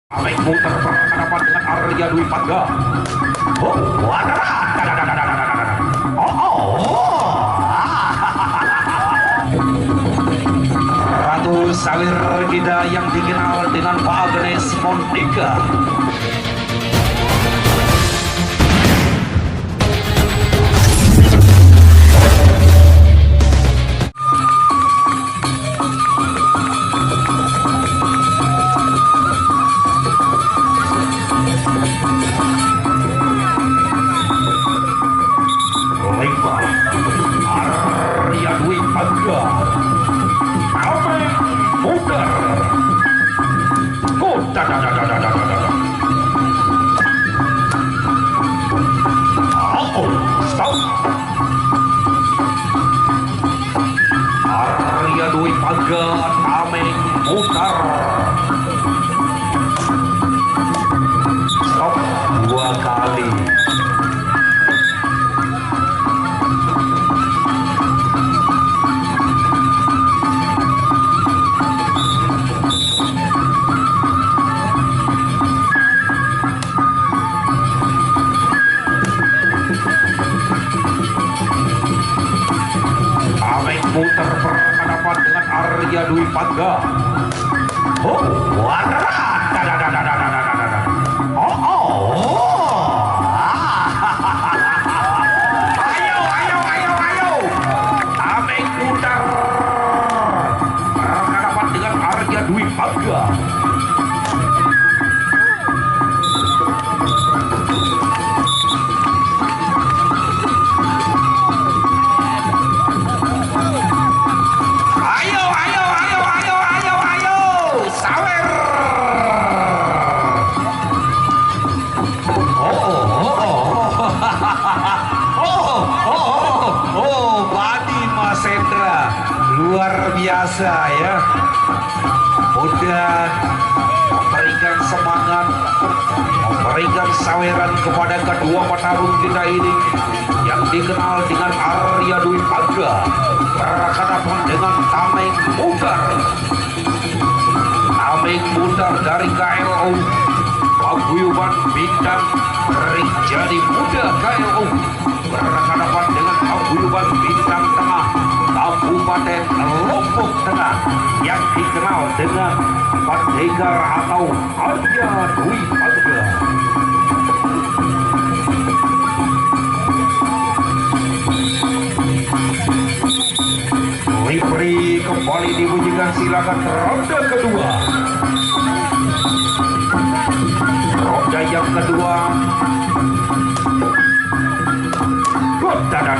Alek muter berhadapan dengan Arya Dwi Pangga. Oh, Ratu Sawir Gida yang dikenal dengan Pak Agnes Montika. Arya Dwi Pangga, Alek muter. Oh, stop. Arya Dwi Pangga, Alek muter. Stop 2 kali. Muter berhadapan dengan Arya Dwi Pangga. Oh, ayo. Alek muter berhadapan dengan Arya Dwi Pangga. Luar biasa ya, udah memberikan semangat, memberikan saweran kepada kedua petarung kita ini yang dikenal dengan Arya Dwi Pangga berhadapan dengan Tameng Muter. Tameng Muter dari KLO Paguyuban Bintang Rinjani Muda KLO berhadapan dengan Paguyuban Bintang Tengah Kabupaten Lombok Tengah yang dikenal dengan Pendekar atau Arya Dwi Pangga. Referee kembali dibunyikan, silakan ronde kedua. Ronde yang kedua. Ronde yang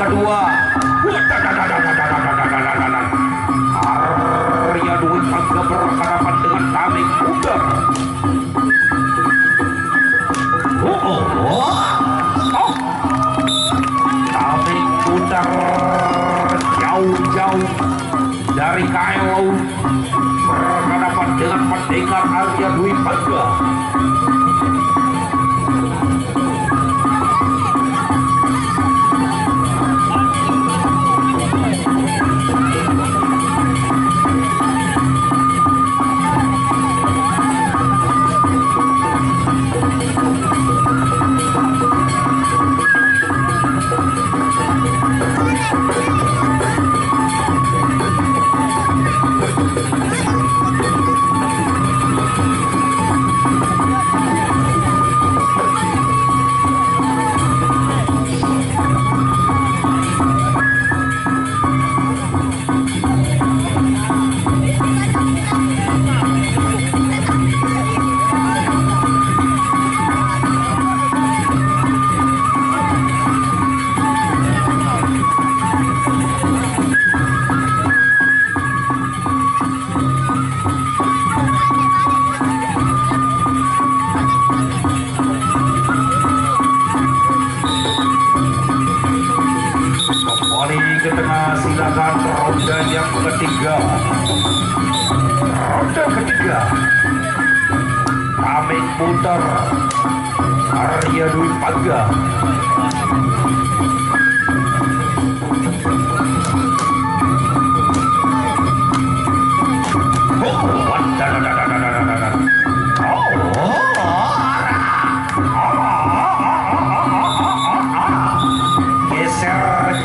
kedua. Arya Dwi Pangga berhadapan dengan Tameng Muter. Tameng Muter jauh-jauh dari KLO berhadapan dengan Pendekar Arya Dwi Pangga. dilaksanakan ronde yang ketiga. Ronde ketiga. Pamit putar Arya Dwi Pangga.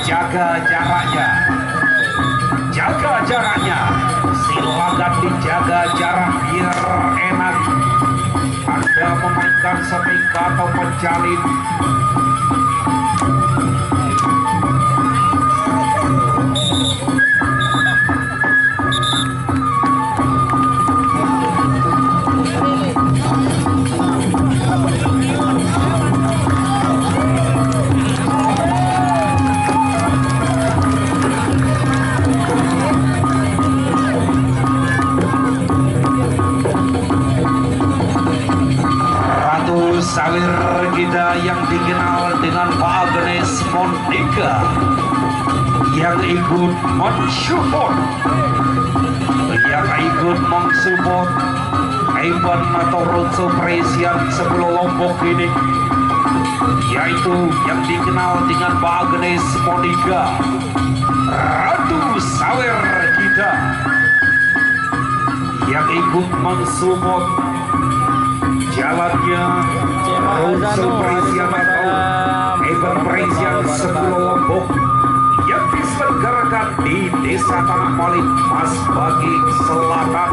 Jaga jaraknya, jaga jaraknya, silakan dijaga jarak biar enak. Anda memainkan setrika atau penjalin, sawir kita yang dikenal dengan Pak Agnes Monika yang ikut mensupport event atau roadshow presiden sebelum Lombok ini, yaitu yang dikenal dengan Pak Agnes Monika, Ratu Sawer kita yang ikut mensupport jalannya roadshow presiden atau event presiden sebelum Lombok yang diselenggarakan di Desa Tanah Molik, Mas Bagi Selatan.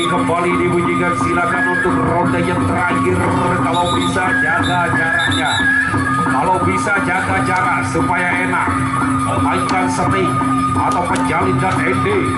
Kembali dibunyikan, silakan untuk ronde yang terakhir. Kalau bisa jaga jaraknya, kalau bisa jaga jarak supaya enak memainkan setik atau penjalin dan ending.